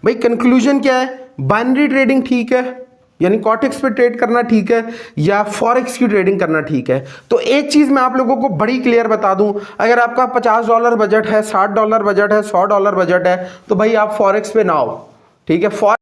भाई कंक्लूजन क्या है, बाइनरी ट्रेडिंग ठीक है, यानी कॉटेक्स पे ट्रेड करना ठीक है, या फॉरेक्स की ट्रेडिंग करना ठीक है। तो एक चीज मैं आप लोगों को बड़ी क्लियर बता दूं, अगर आपका $50 बजट है, $60 बजट है, $100 बजट है, तो भाई आप फॉरेक्स पे ना आओ, ठीक है।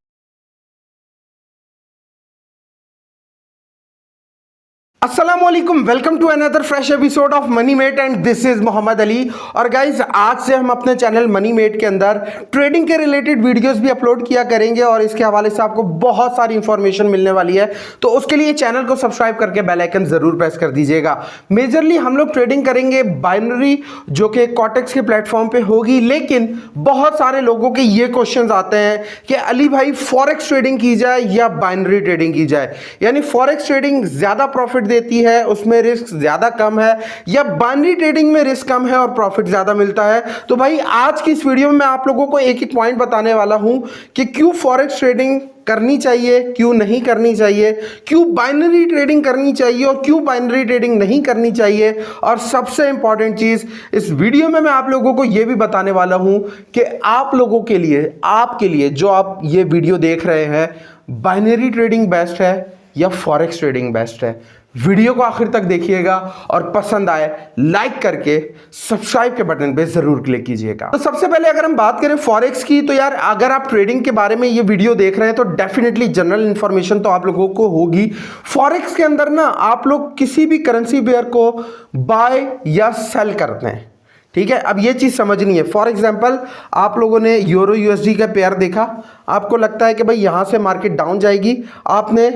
अस्सलामुअलैकुम, welcome to another fresh episode of money mate and this is Mohammad Ali. और गाइज आज से हम अपने चैनल मनी मेट के अंदर ट्रेडिंग के रिलेटेड वीडियोस भी अपलोड किया करेंगे और इसके हवाले से आपको बहुत सारी इंफॉर्मेशन मिलने वाली है। तो उसके लिए चैनल को सब्सक्राइब करके बेल आइकन जरूर प्रेस कर दीजिएगा। मेजरली हम लोग ट्रेडिंग करेंगे बाइनरी, जो कि कॉटेक्स के प्लेटफॉर्म पे होगी, लेकिन बहुत सारे लोगों के ये क्वेश्चन आते हैं कि अली भाई फॉरेक्स ट्रेडिंग की जाए या बाइनरी ट्रेडिंग की जाए, यानी फॉरेक्स ट्रेडिंग ज्यादा प्रॉफिट देती है, उसमें रिस्क ज्यादा कम है, या बाइनरी ट्रेडिंग में रिस्क कम है और प्रॉफिट ज्यादा मिलता है। तो भाई आज की इस वीडियो में मैं आप लोगों को एक ही पॉइंट बताने वाला हूं कि क्यों फॉरेक्स ट्रेडिंग करनी चाहिए, क्यों नहीं करनी चाहिए, क्यों बाइनरी ट्रेडिंग करनी चाहिए और क्यों बाइनरी ट्रेडिंग नहीं करनी चाहिए। और सबसे इंपॉर्टेंट चीज इस वीडियो में मैं आप लोगों को यह भी बताने वाला हूं कि आप लोगों के लिए, आपके लिए जो आप ये वीडियो देख रहे हैं, बाइनरी ट्रेडिंग बेस्ट है या फॉरेक्स ट्रेडिंग बेस्ट है। वीडियो को आखिर तक देखिएगा और पसंद आए लाइक करके सब्सक्राइब के बटन पे जरूर क्लिक कीजिएगा। तो सबसे पहले अगर हम बात करें फॉरेक्स की, तो यार अगर आप ट्रेडिंग के बारे में ये वीडियो देख रहे हैं तो डेफिनेटली जनरल इंफॉर्मेशन तो आप लोगों को होगी। फॉरेक्स के अंदर ना आप लोग किसी भी करेंसी पेयर को बाय या सेल करते हैं, ठीक है। अब ये चीज समझनी है। फॉर एग्जांपल आप लोगों ने यूरो यूएसडी का पेयर देखा, आपको लगता है कि भाई यहां से मार्केट डाउन जाएगी, आपने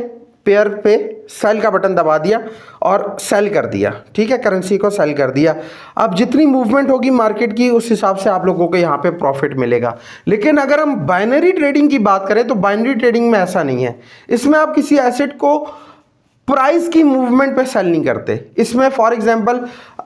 पेयर पे सेल का बटन दबा दिया और सेल कर दिया, ठीक है, करेंसी को सेल कर दिया। अब जितनी मूवमेंट होगी मार्केट की उस हिसाब से आप लोगों को यहाँ पे प्रॉफिट मिलेगा। लेकिन अगर हम बाइनरी ट्रेडिंग की बात करें तो बाइनरी ट्रेडिंग में ऐसा नहीं है। इसमें आप किसी एसेट को प्राइस की मूवमेंट पे सेल नहीं करते। इसमें फॉर एग्जांपल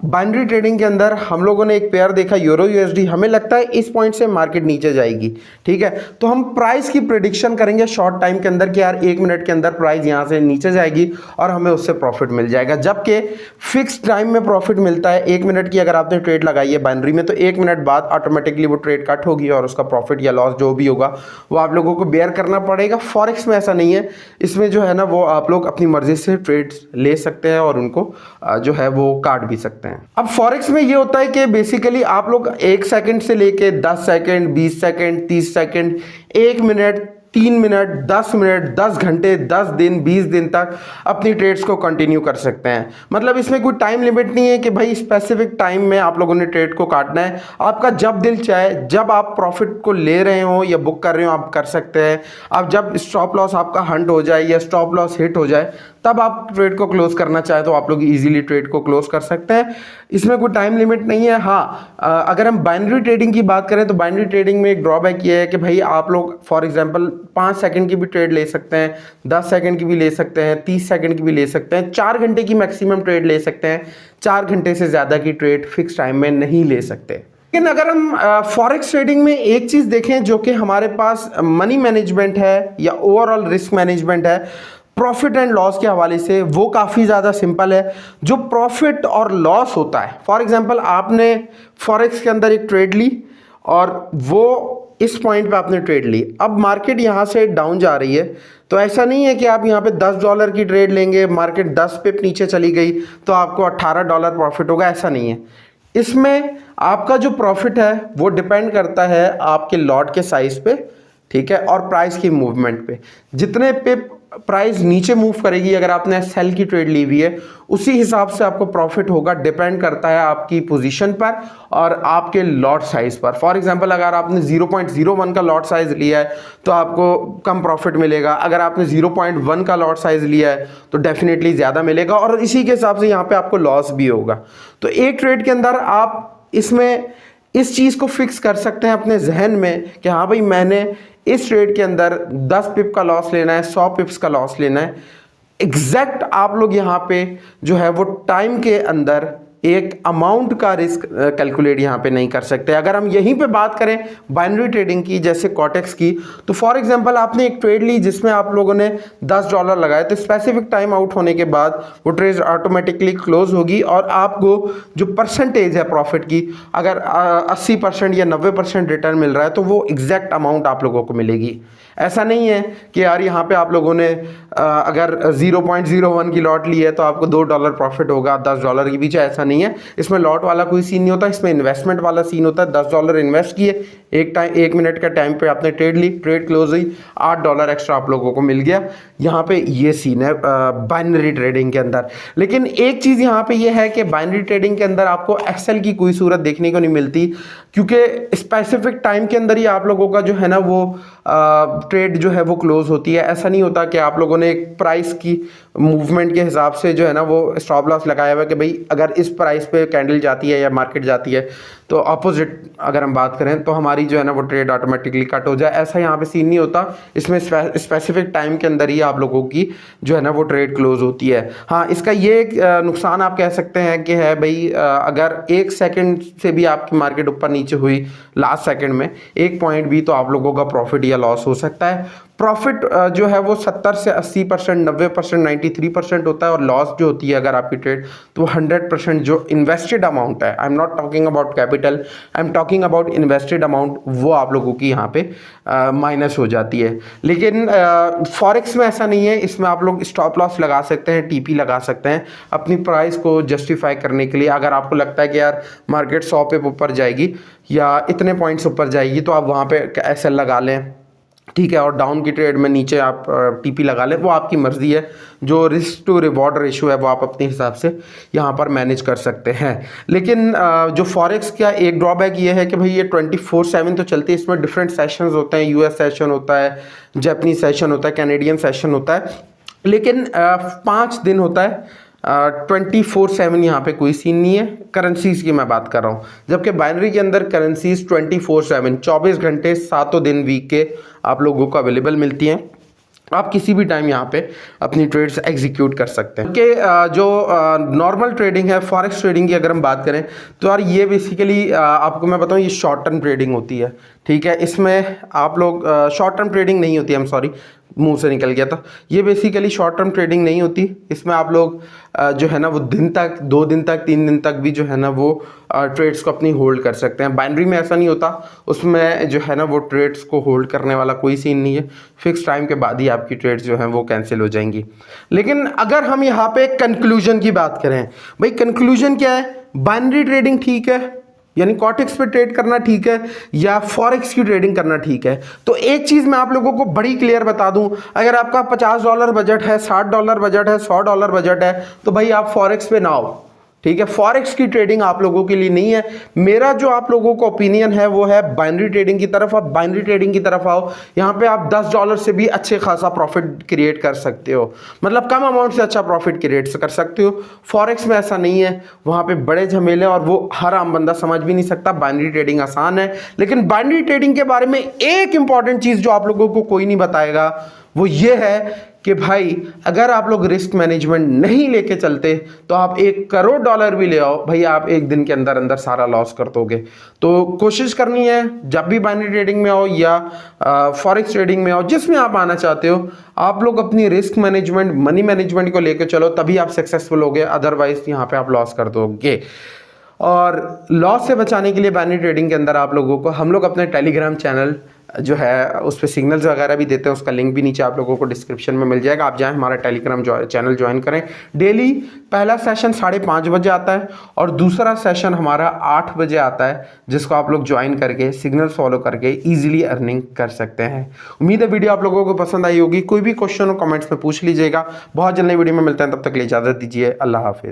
बाइनरी ट्रेडिंग के अंदर हम लोगों ने एक पेयर देखा यूरो यूएसडी, हमें लगता है इस पॉइंट से मार्केट नीचे जाएगी, ठीक है, तो हम प्राइस की प्रेडिक्शन करेंगे शॉर्ट टाइम के अंदर कि यार 1 मिनट के अंदर प्राइस यहां से नीचे जाएगी और हमें उससे प्रॉफिट मिल जाएगा। जबकि फिक्स टाइम में प्रॉफिट मिलता है 1 मिनट की। अगर आपने ट्रेड लगाई है बाइनरी में तो 1 मिनट बाद ऑटोमेटिकली वो ट्रेड कट होगी और उसका प्रॉफिट या लॉस जो भी होगा वो आप लोगों को बेयर करना पड़ेगा। फॉरेक्स में ऐसा नहीं है। इसमें जो है ना वो आप लोग अपनी मर्जी से ट्रेड ले सकते हैं और उनको जो है वो काट भी सकते हैं। अब फॉरेक्स में ये होता है कि बेसिकली आप लोग 1 सेकंड से लेके 10 second, 20 second, 30 second, 1 minute, 3 minute, 10 minute, 10 घंटे, 10 दिन, 20 दिन तक अपनी ट्रेड्स को कंटिन्यू कर सकते हैं। मतलब इसमें कोई टाइम लिमिट नहीं है कि भाई स्पेसिफिक टाइम में आप लोगों ने ट्रेड को काटना है। आपका जब दिल चाहे, जब आप प्रॉफिट को ले रहे हो या बुक कर रहे हो, आप कर सकते हैं। आप जब स्टॉप लॉस आपका हंट हो जाए या स्टॉप लॉस हिट हो जाए तब आप ट्रेड को क्लोज करना चाहे तो आप लोग इजीली ट्रेड को क्लोज कर सकते हैं। इसमें कोई टाइम लिमिट नहीं है। हाँ, अगर हम बाइनरी ट्रेडिंग की बात करें तो बाइनरी ट्रेडिंग में एक ड्रॉबैक ये है कि भाई आप लोग फॉर एग्जांपल 5 सेकंड की भी ट्रेड ले सकते हैं, 10 सेकंड की भी ले सकते हैं, 30 सेकंड की भी ले सकते हैं, 4 घंटे की मैक्सिमम ट्रेड ले सकते हैं। 4 घंटे से ज़्यादा की ट्रेड फिक्स टाइम में नहीं ले सकते। लेकिन अगर हम फॉरेक्स ट्रेडिंग में एक चीज़ देखें जो कि हमारे पास मनी मैनेजमेंट है या ओवरऑल रिस्क मैनेजमेंट है, प्रॉफिट एंड लॉस के हवाले से, वो काफ़ी ज़्यादा सिंपल है। जो प्रॉफिट और लॉस होता है, फॉर एग्जांपल आपने फॉरेक्स के अंदर एक ट्रेड ली और वो इस पॉइंट पे आपने ट्रेड ली, अब मार्केट यहाँ से डाउन जा रही है, तो ऐसा नहीं है कि आप यहाँ पे $10 की ट्रेड लेंगे, मार्केट 10 पिप नीचे चली गई तो आपको $18 प्रॉफिट होगा, ऐसा नहीं है। इसमें आपका जो प्रॉफिट है वो डिपेंड करता है आपके लॉट के साइज पे, ठीक है, और प्राइस की मूवमेंट पे। जितने पिप प्राइस नीचे मूव करेगी, अगर आपने सेल की ट्रेड ली हुई है, उसी हिसाब से आपको प्रॉफिट होगा। डिपेंड करता है आपकी पोजीशन पर और आपके लॉट साइज पर। फॉर एग्जांपल अगर आपने 0.01 का लॉट साइज लिया है तो आपको कम प्रॉफिट मिलेगा। अगर आपने 0.1 का लॉट साइज लिया है तो डेफिनेटली ज़्यादा मिलेगा और इसी के हिसाब से यहाँ पे आपको लॉस भी होगा। तो एक ट्रेड के अंदर आप इसमें इस चीज़ को फिक्स कर सकते हैं अपने जहन में कि हाँ भाई मैंने इस ट्रेड के अंदर 10 पिप का लॉस लेना है, 100 पिप्स का लॉस लेना है। एग्जैक्ट आप लोग यहाँ पे जो है वो टाइम के अंदर एक अमाउंट का रिस्क कैलकुलेट यहाँ पे नहीं कर सकते। अगर हम यहीं पे बात करें बाइनरी ट्रेडिंग की, जैसे कॉटेक्स की, तो फॉर एग्जांपल आपने एक ट्रेड ली जिसमें आप लोगों ने $10 लगाए, तो स्पेसिफिक टाइम आउट होने के बाद वो ट्रेड ऑटोमेटिकली क्लोज होगी और आपको जो परसेंटेज है प्रॉफिट की, अगर 80% या 90% रिटर्न मिल रहा है तो वो एग्जैक्ट अमाउंट आप लोगों को मिलेगी। ऐसा नहीं है कि यार यहाँ पे आप लोगों ने अगर 0.01 की लॉट ली है तो आपको $2 प्रॉफिट होगा $10 के पीछे, ऐसा नहीं है। इसमें लॉट वाला कोई सीन नहीं होता, इसमें इन्वेस्टमेंट वाला सीन होता है। $10 इन्वेस्ट किए, एक मिनट का टाइम पे आपने ट्रेड ली, ट्रेड क्लोज हुई, $8 एक्स्ट्रा आप लोगों को मिल गया। यहाँ पे ये सीन है बाइनरी ट्रेडिंग के अंदर। लेकिन एक चीज़ यहाँ पे ये है कि बाइनरी ट्रेडिंग के अंदर आपको एक्सेल की कोई सूरत देखने को नहीं मिलती, क्योंकि स्पेसिफिक टाइम के अंदर ही आप लोगों का जो है ना वो ट्रेड जो है वो क्लोज होती है। ऐसा नहीं होता कि आप लोगों ने एक प्राइस की मूवमेंट के हिसाब से जो है ना वो स्टॉप लॉस लगाया हुआ है कि भाई अगर इस प्राइस पे कैंडल जाती है या मार्केट जाती है तो अपोजिट अगर हम बात करें तो हमारी जो है ना वो ट्रेड ऑटोमेटिकली कट हो जाए। ऐसा यहाँ पे सीन नहीं होता। इसमें स्पेसिफिक टाइम के अंदर ही आप लोगों की जो है ना वो ट्रेड क्लोज होती है। हाँ, इसका ये एक नुकसान आप कह सकते हैं कि है भाई अगर 1 सेकंड से भी आपकी मार्केट ऊपर नीचे हुई लास्ट सेकंड में 1 पॉइंट भी, तो आप लोगों का प्रॉफिट या लॉस हो सकता है। प्रॉफिट जो है वो 70 से 80%, 90%, 93% होता है, और लॉस जो होती है अगर आपकी ट्रेड तो 100% जो इन्वेस्टेड अमाउंट है, I am not talking about capital, I am talking about invested amount, वो आप लोगों की यहाँ पे माइनस हो जाती है। लेकिन फॉरेक्स में ऐसा नहीं है। इसमें आप लोग स्टॉप लॉस लगा सकते हैं, टीपी लगा सकते हैं अपनी प्राइस को जस्टिफाई करने के लिए। अगर आपको लगता है कि यार मार्केट 100 पे ऊपर जाएगी या इतने पॉइंट्स ऊपर जाएगी तो आप वहाँ पे एसएल लगा लें, ठीक है, और डाउन की ट्रेड में नीचे आप टीपी लगा लें, वो आपकी मर्जी है। जो रिस्क टू रिवॉर्ड रेशियो है वो आप अपने हिसाब से यहाँ पर मैनेज कर सकते हैं। लेकिन जो फॉरेक्स का एक ड्रॉबैक ये है कि भाई ये 24/7 तो चलती है। इसमें डिफरेंट सेशंस होते हैं, यूएस सेशन होता है, जापानीज सेशन होता है, कैनेडियन सेशन होता है, लेकिन 5 दिन होता है। 24/7 यहाँ पे कोई सीन नहीं है। करेंसीज की मैं बात कर रहा हूँ, जबकि बाइनरी के अंदर करेंसीज 24/7 24 घंटे 7 दिन वीक के आप लोगों को अवेलेबल मिलती हैं। आप किसी भी टाइम यहाँ पे अपनी ट्रेड्स एग्जीक्यूट कर सकते हैं। कि जो नॉर्मल ट्रेडिंग है, फॉरेक्स ट्रेडिंग की अगर हम बात करें तो यार ये बेसिकली आपको मैं बताऊँ, ये शॉर्ट टर्म ट्रेडिंग होती है, ठीक है। इसमें आप लोग शॉर्ट टर्म ट्रेडिंग नहीं होती, आई एम सॉरी, मुंह से निकल गया था। ये बेसिकली शॉर्ट टर्म ट्रेडिंग नहीं होती। इसमें आप लोग जो है ना वो दिन तक, 2 दिन तक, 3 दिन तक भी जो है ना वो ट्रेड्स को अपनी होल्ड कर सकते हैं। बाइनरी में ऐसा नहीं होता, उसमें जो है ना वो ट्रेड्स को होल्ड करने वाला कोई सीन नहीं है। फिक्स टाइम के बाद ही आपकी ट्रेड्स जो हैं वो कैंसिल हो जाएंगी। लेकिन अगर हम यहाँ पे कंक्लूजन की बात करें, भाई कंक्लूजन क्या है? बाइनरी ट्रेडिंग ठीक है, यानी कॉटेक्स पे ट्रेड करना ठीक है, या फॉरेक्स की ट्रेडिंग करना ठीक है? तो एक चीज मैं आप लोगों को बड़ी क्लियर बता दूं, अगर आपका $50 बजट है, $60 बजट है, $100 बजट है, तो भाई आप फॉरेक्स पे ना आओ, ठीक है। फॉरेक्स की ट्रेडिंग आप लोगों के लिए नहीं है। मेरा जो आप लोगों को ओपिनियन है वो है बाइनरी ट्रेडिंग की तरफ। आप बाइनरी ट्रेडिंग की तरफ आओ, यहाँ पे आप $10 से भी अच्छे खासा प्रॉफिट क्रिएट कर सकते हो, मतलब कम अमाउंट से अच्छा प्रॉफिट क्रिएट कर सकते हो। फॉरेक्स में ऐसा नहीं है, वहाँ पे बड़े झमेले और वो हर आम बंदा समझ भी नहीं सकता। बाइनरी ट्रेडिंग आसान है, लेकिन बाइनरी ट्रेडिंग के बारे में एक इंपॉर्टेंट चीज़ जो आप लोगों को कोई नहीं बताएगा वो ये है कि भाई अगर आप लोग रिस्क मैनेजमेंट नहीं लेके चलते तो आप $1 करोड़ भी ले आओ, भाई आप एक दिन के अंदर अंदर सारा लॉस कर दोगे। तो कोशिश करनी है जब भी बाइनरी ट्रेडिंग में आओ या फॉरेक्स ट्रेडिंग में आओ, जिसमें आप आना चाहते हो, आप लोग अपनी रिस्क मैनेजमेंट, मनी मैनेजमेंट को लेकर चलो, तभी आप सक्सेसफुल होगे। अदरवाइज यहाँ पे आप लॉस कर दोगे। और लॉस से बचाने के लिए बाइनरी ट्रेडिंग के अंदर आप लोगों को हम लोग अपने टेलीग्राम चैनल जो है उस पर सिग्नल्स वगैरह भी देते हैं, उसका लिंक भी नीचे आप लोगों को डिस्क्रिप्शन में मिल जाएगा। आप जाएं हमारा टेलीग्राम चैनल ज्वाइन करें। डेली पहला सेशन 5:30 बजे आता है और दूसरा सेशन हमारा 8 बजे आता है, जिसको आप लोग ज्वाइन करके सिग्नल्स फॉलो करके ईजिली अर्निंग कर सकते हैं। उम्मीद है वीडियो आप लोगों को पसंद आई होगी। कोई भी क्वेश्चन हो कमेंट्स में पूछ लीजिएगा। बहुत जल्दी वीडियो में मिलते हैं, तब तक के लिए इजाज़त दीजिए। अल्लाह हाफिज़।